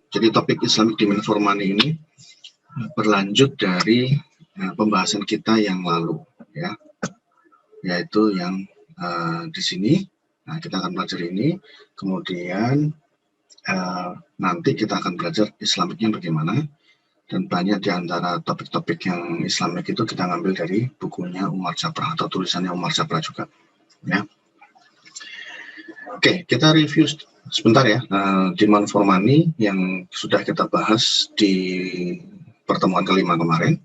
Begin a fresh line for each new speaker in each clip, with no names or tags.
Jadi topik Islamic Demand for Money ini berlanjut dari pembahasan kita yang lalu, ya, yaitu yang di sini. Nah, kita akan belajar ini, kemudian nanti kita akan belajar Islamicnya bagaimana, dan banyak di antara topik-topik yang Islamik itu kita ngambil dari bukunya Umar Japra atau tulisannya Umar Japra juga, ya. Oke, kita review sebentar ya, demand for money yang sudah kita bahas di pertemuan kelima kemarin.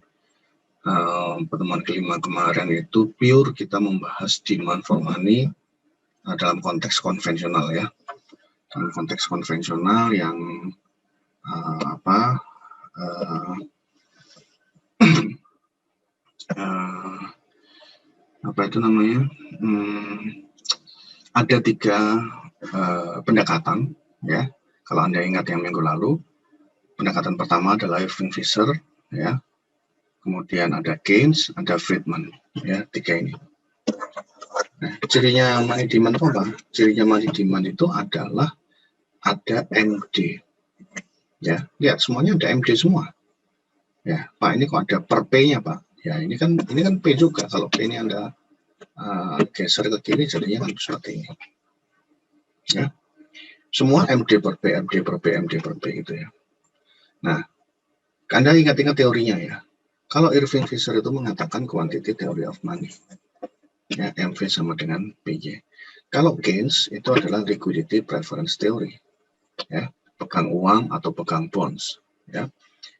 Pertemuan kelima kemarin itu pure kita membahas demand for money dalam konteks konvensional, ya. Dalam konteks konvensional yang apa itu namanya? Ada 3 pendekatan, ya. Kalau Anda ingat yang minggu lalu, pendekatan pertama adalah Irving Fisher, ya. Kemudian ada Keynes, ada Friedman, ya, 3 ini. Nah, cirinya money demand itu apa? Cirinya money demand itu adalah ada MD, ya. Lihat semuanya ada MD semua. Ya, Pak, ini kok ada per P-nya, Pak? Ya, ini kan P juga. Kalau P ini Anda geser ke kiri, jadinya kan seperti ini. Ya, semua MD per P, MD per P, MD per P gitu ya. Nah, Anda ingat-ingat teorinya ya. Kalau Irving Fisher itu mengatakan quantity theory of money, ya, MV sama dengan PY. Kalau Keynes itu adalah liquidity preference theory, ya, pegang uang atau pegang bonds, ya.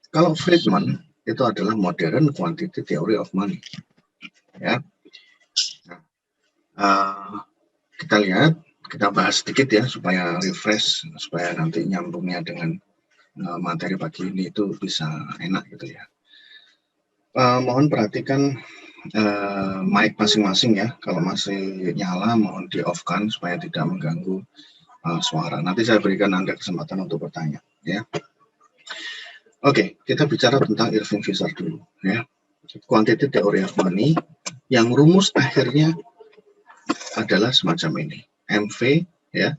Kalau Friedman itu adalah modern quantity theory of money, ya. Nah, kita lihat, kita bahas sedikit ya supaya refresh, supaya nanti nyambungnya dengan materi pagi ini itu bisa enak gitu ya. Mohon perhatikan mic masing-masing ya. Kalau masih nyala mohon di off kan supaya tidak mengganggu suara. Nanti saya berikan Anda kesempatan untuk bertanya, ya. Oke, kita bicara tentang Irving Fisher dulu, ya. Quantity theory of money yang rumus akhirnya adalah semacam ini. MV, ya.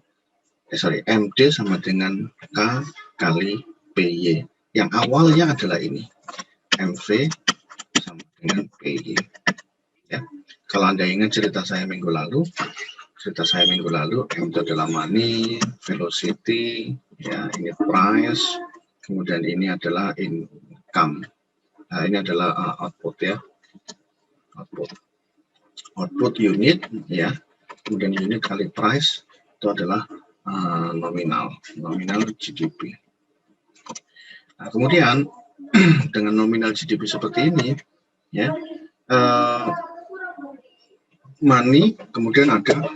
MD sama dengan K kali PY. Yang awalnya adalah ini. MV sama dengan PY. Ya. Kalau Anda ingat cerita saya minggu lalu, M itu adalah money, velocity, ya, ini price, kemudian ini adalah income. Nah, ini adalah output ya. Output unit, ya. Kemudian unit kali price itu adalah nominal GDP. Nah, kemudian dengan nominal GDP seperti ini, ya, money, kemudian ada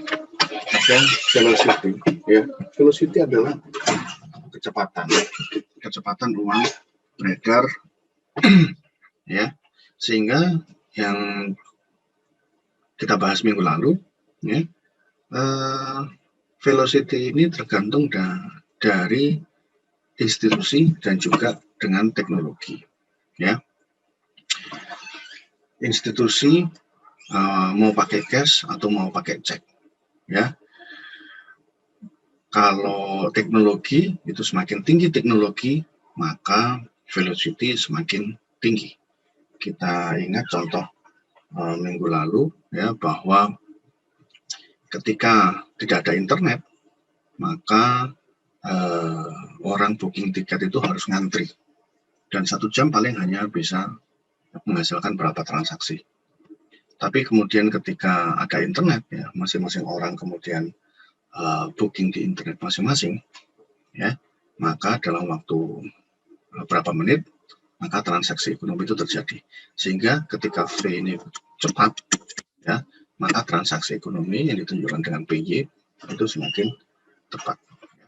velocity, ya. Velocity adalah kecepatan uang beredar, ya. Sehingga yang kita bahas minggu lalu, ya, velocity ini tergantung dari institusi dan juga dengan teknologi, ya. Institusi mau pakai cash atau mau pakai cek, ya. Kalau teknologi itu semakin tinggi teknologi, maka velocity semakin tinggi. Kita ingat contoh minggu lalu, ya, bahwa ketika tidak ada internet, maka orang booking tiket itu harus ngantri, dan 1 jam paling hanya bisa menghasilkan berapa transaksi. Tapi kemudian ketika ada internet, ya, masing-masing orang kemudian booking di internet masing-masing, ya, maka dalam waktu berapa menit maka transaksi ekonomi itu terjadi, sehingga ketika V ini cepat, ya, maka transaksi ekonomi yang ditunjukkan dengan PY itu semakin tepat, ya,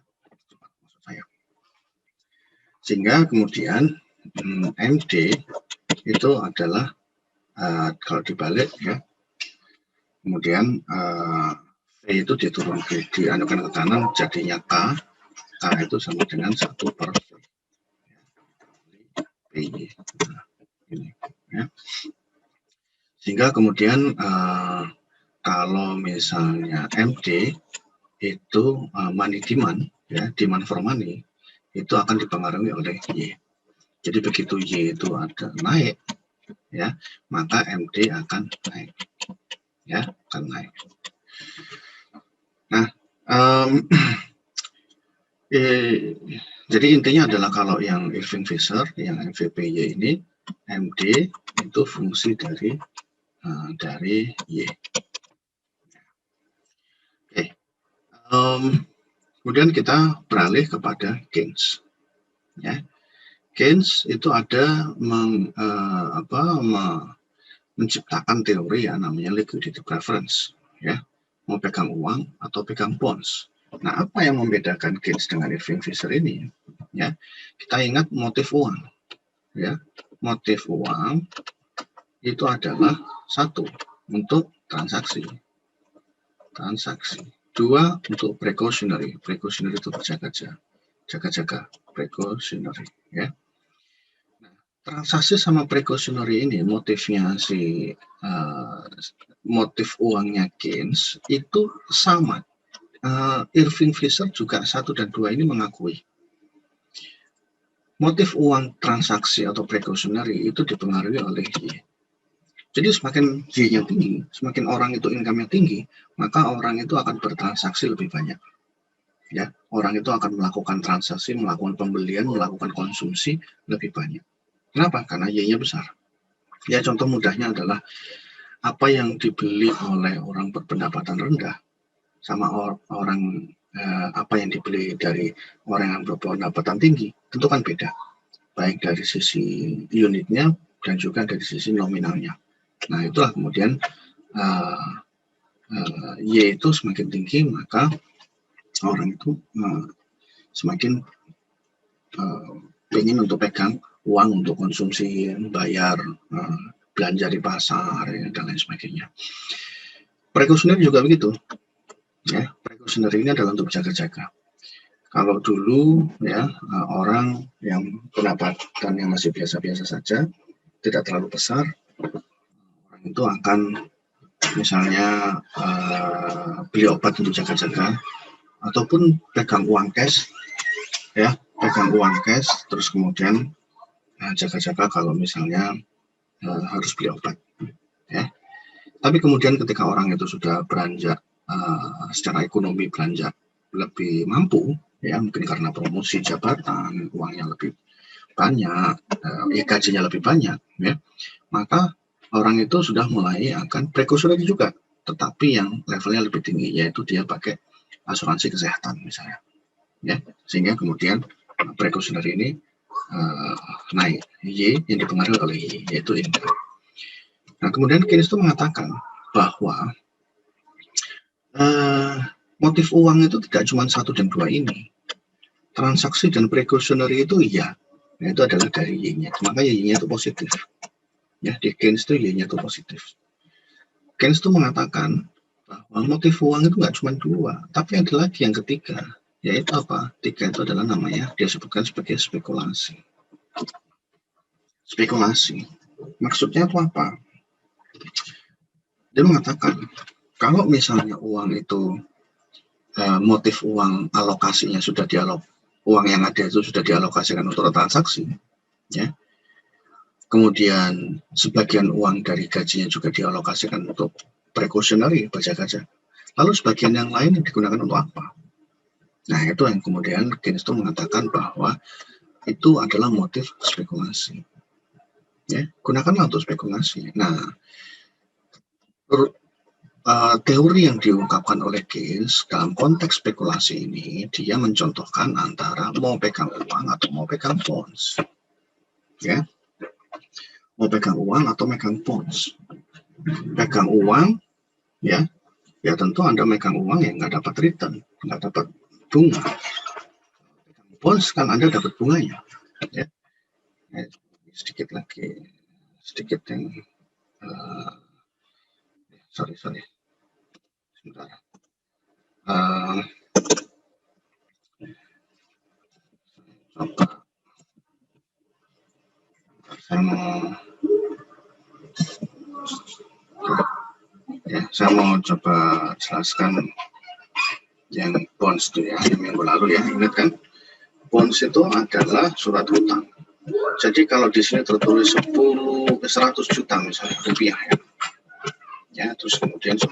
maksud saya. Sehingga kemudian MD itu adalah kalau dibalik, ya, kemudian V itu dianukan ke kanan, jadinya K itu sama dengan 1 per PY. Nah, ini, ya. Sehingga kemudian kalau misalnya MD itu money demand, ya, demand for money, itu akan dipengaruhi oleh Y. Jadi begitu Y itu ada naik, ya, maka MD akan naik, ya, akan naik. Nah, jadi intinya adalah kalau yang Irving Fisher, yang MVPY ini, MD itu fungsi dari Y. Oke. Kemudian kita beralih kepada Keynes. Ya. Keynes itu ada menciptakan teori yang namanya liquidity preference, ya, mau pegang uang atau pegang bonds. Nah, apa yang membedakan Keynes dengan Irving Fisher ini? Ya, kita ingat motif uang, ya, motif uang itu adalah satu untuk transaksi, dua untuk precautionary itu jaga-jaga, precautionary, ya. Transaksi sama precautionary ini motifnya motif uangnya Keynes itu sama. Irving Fisher juga 1 dan 2 ini mengakui motif uang transaksi atau precautionary itu dipengaruhi oleh Y. Jadi semakin Y-nya tinggi, semakin orang itu income-nya tinggi, maka orang itu akan bertransaksi lebih banyak. Ya, orang itu akan melakukan transaksi, melakukan pembelian, melakukan konsumsi lebih banyak. Kenapa? Karena Y-nya besar. Ya, contoh mudahnya adalah apa yang dibeli oleh orang berpendapatan rendah sama orang apa yang dibeli dari orang yang berpendapatan tinggi, tentu kan beda. Baik dari sisi unitnya dan juga dari sisi nominalnya. Nah, itulah kemudian Y itu semakin tinggi, maka orang itu semakin ingin untuk pegang uang untuk konsumsi, bayar, belanja di pasar, ya, dan lain sebagainya. Precautionary juga begitu. Ya, precautionary ini adalah untuk jaga-jaga. Kalau dulu ya orang yang pendapatannya masih biasa-biasa saja, tidak terlalu besar, orang itu akan misalnya beli obat untuk jaga-jaga, ataupun pegang uang cash, ya, pegang uang cash, terus kemudian jaga-jaga kalau misalnya harus beli obat, ya. Tapi kemudian ketika orang itu sudah beranjak secara ekonomi, beranjak lebih mampu, ya, mungkin karena promosi jabatan, uangnya lebih banyak, gajinya lebih banyak, ya, maka orang itu sudah mulai akan precautionary juga, tetapi yang levelnya lebih tinggi, yaitu dia pakai asuransi kesehatan misalnya, ya, sehingga kemudian precautionary ini naik, Y yang dipengaruhi oleh Y, yaitu income. Nah, kemudian Keynes itu mengatakan bahwa motif uang itu tidak cuma 1 dan 2 ini. Transaksi dan precautionary itu iya, itu adalah dari Y-nya, maka Y-nya itu positif. Ya, di Keynes itu Y-nya itu positif. Keynes itu mengatakan bahwa motif uang itu nggak cuma 2, tapi ada lagi yang ketiga, yaitu apa? 3 itu adalah namanya dia sebutkan sebagai spekulasi. Spekulasi. Maksudnya itu apa? Dia mengatakan kalau misalnya uang itu motif uang alokasinya sudah uang yang ada itu sudah dialokasikan untuk transaksi, ya. Kemudian sebagian uang dari gajinya juga dialokasikan untuk precautionary, berjaga-jaga. Lalu sebagian yang lain digunakan untuk apa? Nah, itu yang kemudian Keynes itu mengatakan bahwa itu adalah motif spekulasi. Ya, gunakanlah untuk spekulasi. Nah, teori yang diungkapkan oleh Keynes dalam konteks spekulasi ini, dia mencontohkan antara mau pegang uang atau mau pegang bonds. Ya, mau pegang uang atau megang bonds. Pegang uang, ya tentu Anda megang uang yang nggak dapat return, nggak dapat bunga. Pegang bonds kan Anda dapat bunganya. Ya. Sedikit yang sorry sebentar. Saya mau coba jelaskan yang bonds itu ya, yang minggu lalu ya, ingat kan? bonds itu adalah surat hutang. Jadi kalau di sini tertulis 100 juta misalnya rupiah ya, terus kemudian 10%.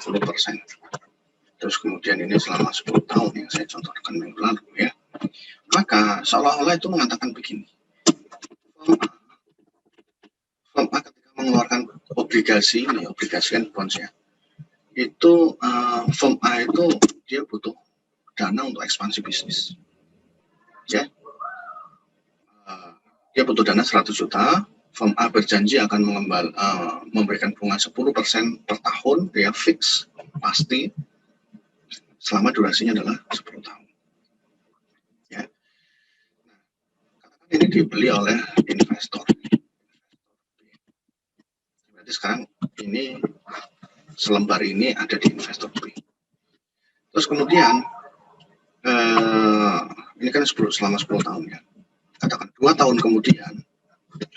Terus kemudian ini selama 10 tahun yang saya contohkan minggu lalu ya. Maka seolah-olah itu mengatakan begini. Firm A ketika mengeluarkan obligasi ini, obligasi kan bonds ya. Itu firm A itu dia butuh dana untuk ekspansi bisnis. Ya. Dia butuh dana 100 juta, firm A berjanji akan memberikan bunga 10% per tahun, dia fix, pasti, selama durasinya adalah 10 tahun. Ya. Nah, ini dibeli oleh investor. Berarti sekarang ini selembar ini ada di investor B. Terus kemudian ini kan selama 10 tahun ya. Katakan 2 tahun kemudian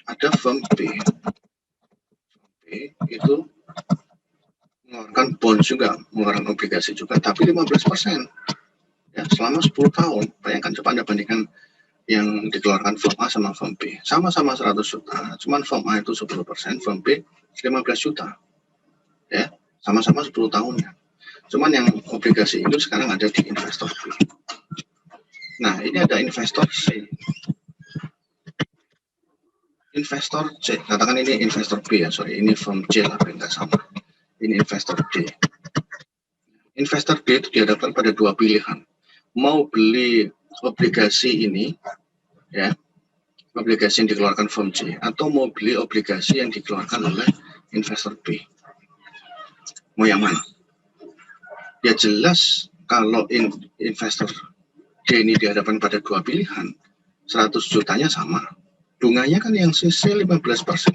ada firm B. B itu mengeluarkan bonds juga, mengeluarkan obligasi juga, tapi 15%. Ya, selama 10 tahun. Bayangkan, coba Anda bandingkan yang dikeluarkan firm A sama firm B. Sama-sama 100 juta, cuman firm A itu 10%, firm B 15 juta. Ya, sama-sama 10 tahunnya. Cuman yang obligasi itu sekarang ada di investor B. Nah, ini ada investor C. Investor C, katakan ini investor B ya, sorry, ini firm C lah, nggak sama. Ini investor D. Investor D itu dihadapkan pada dua pilihan. Mau beli obligasi ini, ya, obligasi yang dikeluarkan firm C, atau mau beli obligasi yang dikeluarkan oleh investor B. Mau yang mana? Ya jelas kalau investor D ini dihadapkan pada dua pilihan, 100 jutanya sama. Bunganya kan yang sisi 15%.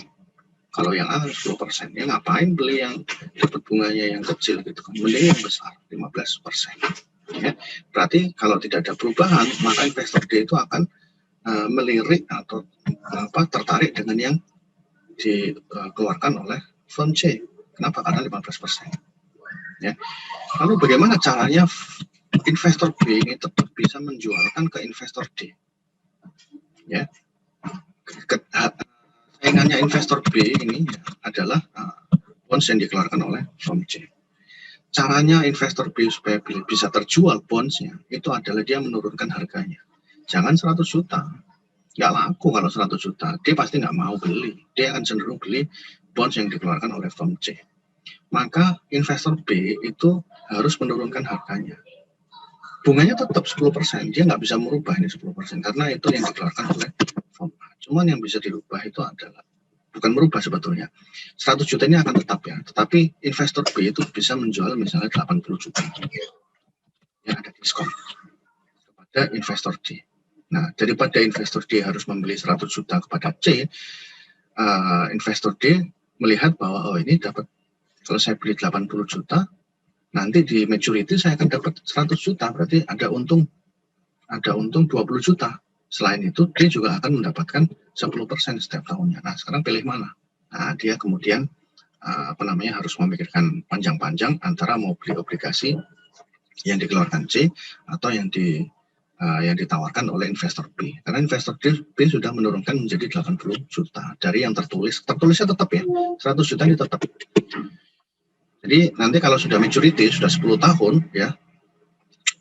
Kalau yang A 10%, ya ngapain beli yang dapat bunganya yang kecil gitu kan? Mending yang besar 15%. Ya, berarti kalau tidak ada perubahan, maka investor D itu akan melirik atau tertarik dengan yang dikeluarkan oleh firm C. Kenapa? Karena 15%. Ya. Lalu bagaimana caranya investor B ini tetap bisa menjualkan ke investor D? Ya. Saingannya investor B ini adalah bonds yang dikeluarkan oleh firm C. Caranya investor B supaya bisa terjual bondsnya itu adalah dia menurunkan harganya. Jangan 100 juta. Nggak laku kalau 100 juta. Dia pasti nggak mau beli. Dia akan cenderung beli bonds yang dikeluarkan oleh firm C. Maka investor B itu harus menurunkan harganya. Bunganya tetap 10%. Dia nggak bisa merubah ini 10% karena itu yang dikeluarkan oleh firm A. Cuman yang bisa dirubah itu adalah, bukan merubah sebetulnya, 100 juta ini akan tetap ya, tetapi investor B itu bisa menjual misalnya 80 juta ya, ada diskon kepada investor D. Nah, daripada investor D harus membeli 100 juta kepada C, investor D melihat bahwa oh ini dapat, kalau saya beli 80 juta nanti di maturity saya akan dapat 100 juta, berarti ada untung 20 juta. Selain itu, dia juga akan mendapatkan 10% setiap tahunnya. Nah, sekarang pilih mana? Nah, dia kemudian harus memikirkan panjang-panjang antara mau beli obligasi yang dikeluarkan C atau yang ditawarkan oleh investor B. Karena investor B sudah menurunkan menjadi 80 juta dari yang tertulisnya tetap ya, 100 juta ini tetap. Jadi nanti kalau sudah maturity, sudah 10 tahun ya,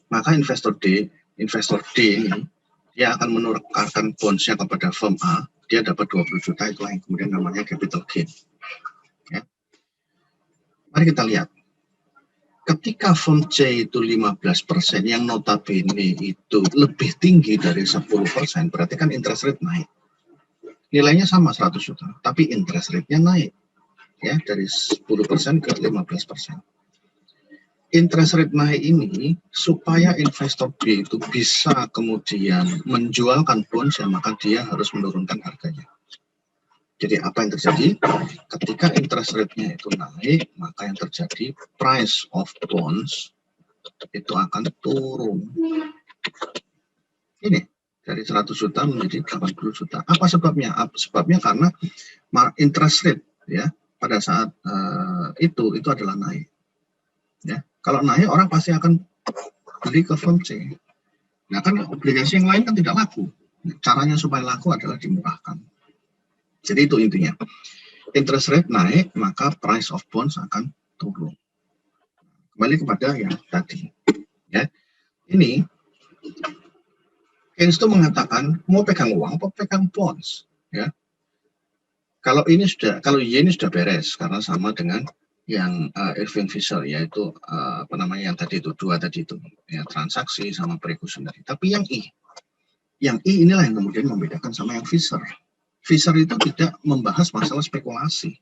maka investor D ini dia akan menukarkan bondsnya kepada firm A, dia dapat 20 juta, itulah yang kemudian namanya capital gain. Ya. Mari kita lihat, ketika firm C itu 15%, yang notabene itu lebih tinggi dari 10%, berarti kan interest rate naik. Nilainya sama 100 juta, tapi interest rate-nya naik, ya, dari 10% ke 15%. Interest rate naik ini supaya investor B itu bisa kemudian menjualkan bonds, ya, maka dia harus menurunkan harganya. Jadi apa yang terjadi? Ketika interest rate-nya itu naik, maka yang terjadi price of bonds itu akan turun. Ini dari 100 juta menjadi 80 juta. Apa sebabnya? Sebabnya karena interest rate ya pada saat itu adalah naik. Ya, kalau naik orang pasti akan beli ke firm C. Nah kan obligasi yang lain kan tidak laku. Caranya supaya laku adalah dimurahkan. Jadi itu intinya. Interest rate naik, maka price of bonds akan turun. Kembali kepada yang tadi. Ya, ini Keynes itu mengatakan mau pegang uang atau pegang bonds. Ya, kalau Y ini sudah beres karena sama dengan yang Irving Fisher, yaitu apa namanya yang tadi itu dua tadi itu, ya, transaksi sama precautionary. Tapi yang I inilah yang kemudian membedakan sama yang Fisher. Fisher itu tidak membahas masalah spekulasi.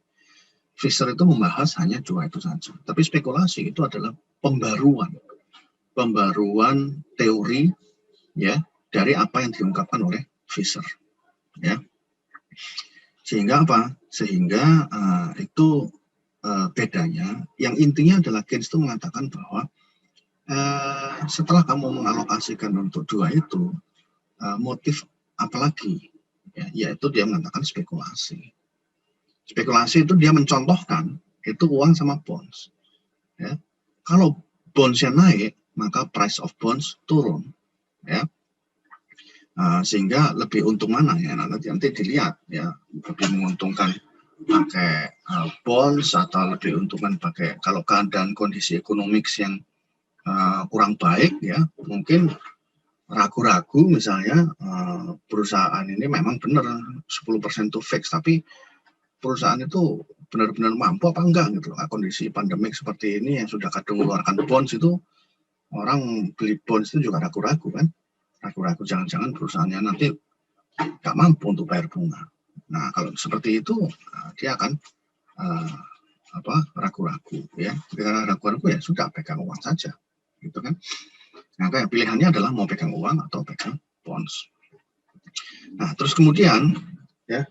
Fisher itu membahas hanya dua itu saja. Tapi spekulasi itu adalah pembaruan teori, ya, dari apa yang diungkapkan oleh Fisher, ya. Sehingga apa? Sehingga itu bedanya. Yang intinya adalah Keynes itu mengatakan bahwa setelah kamu mengalokasikan untuk dua itu, motif apalagi, ya, yaitu dia mengatakan spekulasi. Spekulasi itu dia mencontohkan itu uang sama bonds. Ya. Kalau bondsnya naik, maka price of bonds turun. Ya. Sehingga lebih untung mana ya, nanti dilihat ya, lebih menguntungkan pakai bonds atau lebih untungan pakai, kalau keadaan kondisi ekonomik yang kurang baik ya, mungkin ragu-ragu misalnya perusahaan ini memang benar 10% itu fix, tapi perusahaan itu benar-benar mampu apa enggak gitu. Kondisi pandemik seperti ini yang sudah kadang mengeluarkan bonds itu, orang beli bonds itu juga ragu-ragu kan, ragu-ragu jangan-jangan perusahaannya nanti nggak mampu untuk bayar bunga. Nah kalau seperti itu dia akan ragu-ragu ya. Ketika ragu-ragu ya sudah pegang uang saja gitu kan. Nah pilihannya adalah mau pegang uang atau pegang bonds. Nah terus kemudian ya,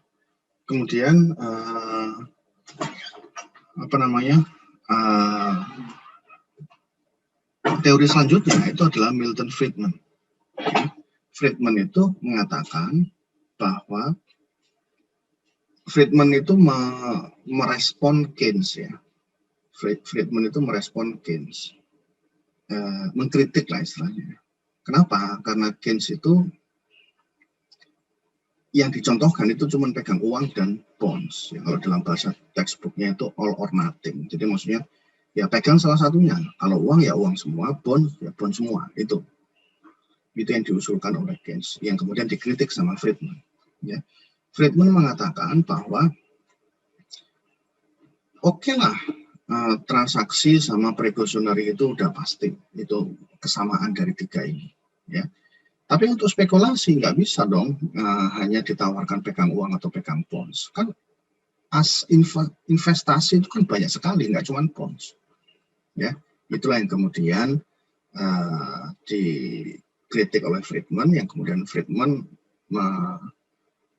teori selanjutnya itu adalah Milton Friedman. Friedman itu mengatakan bahwa Friedman itu merespon Keynes ya. Friedman itu merespon Keynes, mengkritik lah istilahnya. Kenapa? Karena Keynes itu yang dicontohkan itu cuma pegang uang dan bonds. Ya, kalau dalam bahasa textbooknya itu all or nothing. Jadi maksudnya ya pegang salah satunya. Kalau uang ya uang semua, bond ya bond semua. Itu yang diusulkan oleh Keynes, yang kemudian dikritik sama Friedman. Ya. Friedman mengatakan bahwa oke lah, transaksi sama precautionary itu udah pasti, itu kesamaan dari tiga ini. Ya. Tapi untuk spekulasi nggak bisa dong hanya ditawarkan pegang uang atau pegang bonds. Kan investasi itu kan banyak sekali, nggak cuma bonds. Ya, itulah yang kemudian dikritik oleh Friedman, yang kemudian Friedman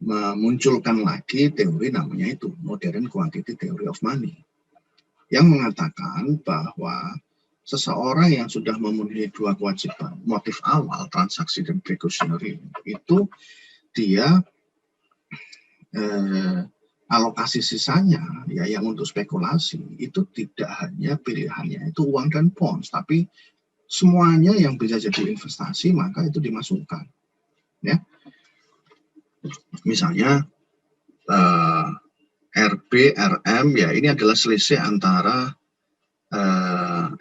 memunculkan lagi teori namanya itu modern quantity theory of money, yang mengatakan bahwa seseorang yang sudah memenuhi dua kewajiban, motif awal, transaksi dan precautionary, itu dia alokasi sisanya ya yang untuk spekulasi itu tidak hanya pilihannya itu uang dan bonds, tapi semuanya yang bisa jadi investasi maka itu dimasukkan. Ya, misalnya RB, RM ya ini adalah selisih antara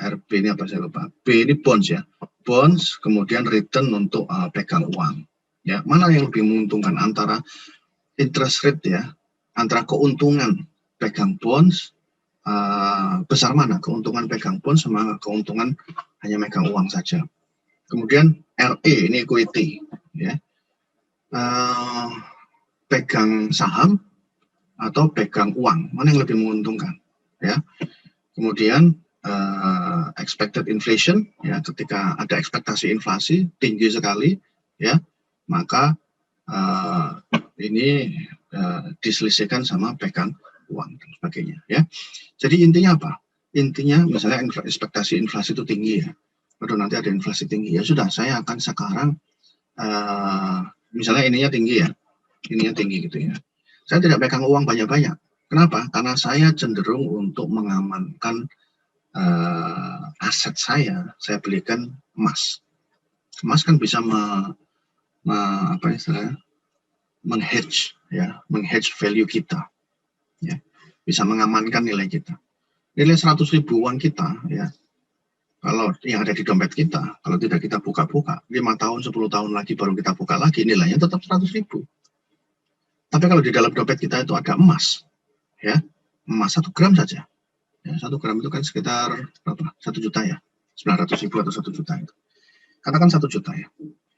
RB ini apa saya lupa, B ini bonds ya, bonds kemudian return untuk pegang uang ya, mana yang lebih menguntungkan antara interest rate ya, antara keuntungan pegang bonds besar mana, keuntungan pegang bonds sama keuntungan hanya megang uang saja. Kemudian RE ini equity ya, pegang saham atau pegang uang, mana yang lebih menguntungkan ya. Kemudian expected inflation ya, ketika ada ekspektasi inflasi tinggi sekali ya, maka ini diselisihkan sama pegang uang dan sebagainya ya. Jadi intinya apa? Intinya misalnya ekspektasi inflasi itu tinggi ya, aduh nanti ada inflasi tinggi ya sudah, saya akan sekarang misalnya ininya tinggi gitu ya, saya tidak pegang uang banyak-banyak. Kenapa? Karena saya cenderung untuk mengamankan aset saya belikan emas Emas kan bisa apa istilahnya, meng-hedge ya, meng-hedge value kita, ya, bisa mengamankan nilai kita. Nilai 100.000 uang kita, ya, kalau yang ada di dompet kita, kalau tidak kita buka-buka, 5 tahun, 10 tahun lagi baru kita buka lagi, nilainya tetap 100.000. Tapi kalau di dalam dompet kita itu ada emas, ya, emas 1 gram saja, ya, 1 gram itu kan sekitar berapa? 1 juta ya, 900.000 atau 1 juta itu. Katakan 1 juta ya,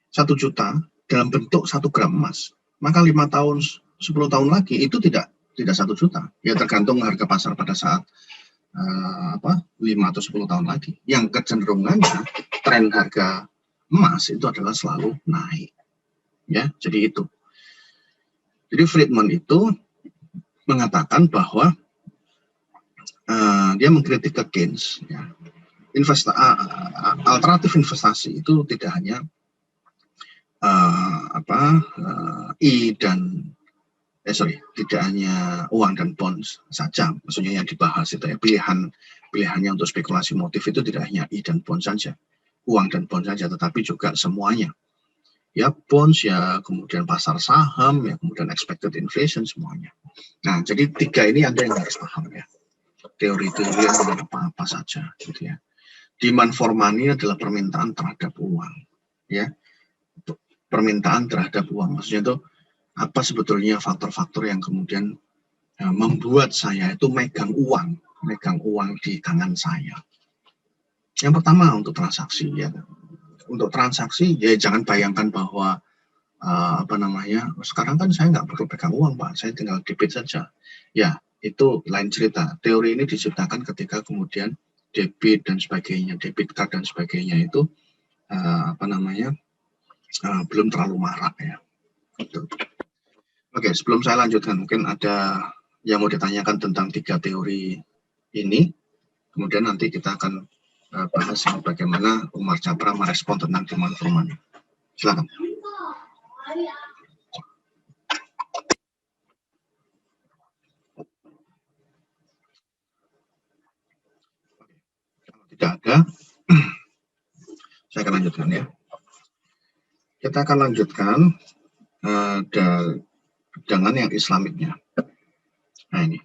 1 juta dalam bentuk 1 gram emas, maka 5 tahun, 10 tahun lagi itu tidak 1 juta, ya tergantung harga pasar pada saat 5 atau 10 tahun lagi. Yang kecenderungannya tren harga emas itu adalah selalu naik, ya. Jadi itu. Jadi Friedman itu mengatakan bahwa dia mengkritik ke Keynes, ya. Alternatif investasi itu tidak hanya tidak hanya uang dan bonds saja, maksudnya yang dibahas itu ya, pilihannya untuk spekulasi motif itu tidak hanya I dan bond saja, uang dan bond saja, tetapi juga semuanya, ya, bonds, ya, kemudian pasar saham, ya, kemudian expected inflation, semuanya. Nah, jadi 3 ini Anda yang harus paham, ya, teori-teori apa saja, gitu ya. Demand for money adalah permintaan terhadap uang, ya, permintaan terhadap uang, maksudnya itu apa sebetulnya faktor-faktor yang kemudian membuat saya itu megang uang di tangan saya. Yang pertama untuk transaksi, ya. Untuk transaksi, ya jangan bayangkan bahwa sekarang kan saya nggak perlu pegang uang, Pak, saya tinggal debit saja. Ya, itu lain cerita. Teori ini diciptakan ketika kemudian debit dan sebagainya, debit card dan sebagainya itu belum terlalu marak, ya. Gitu. Oke, sebelum saya lanjutkan, mungkin ada yang mau ditanyakan tentang 3 teori ini. Kemudian nanti kita akan bahas bagaimana Umar Chapra merespon tentang demand for money. Silakan. Kalau tidak ada, saya akan lanjutkan, ya. Kita akan lanjutkan dengan yang Islamiknya. Nah, ini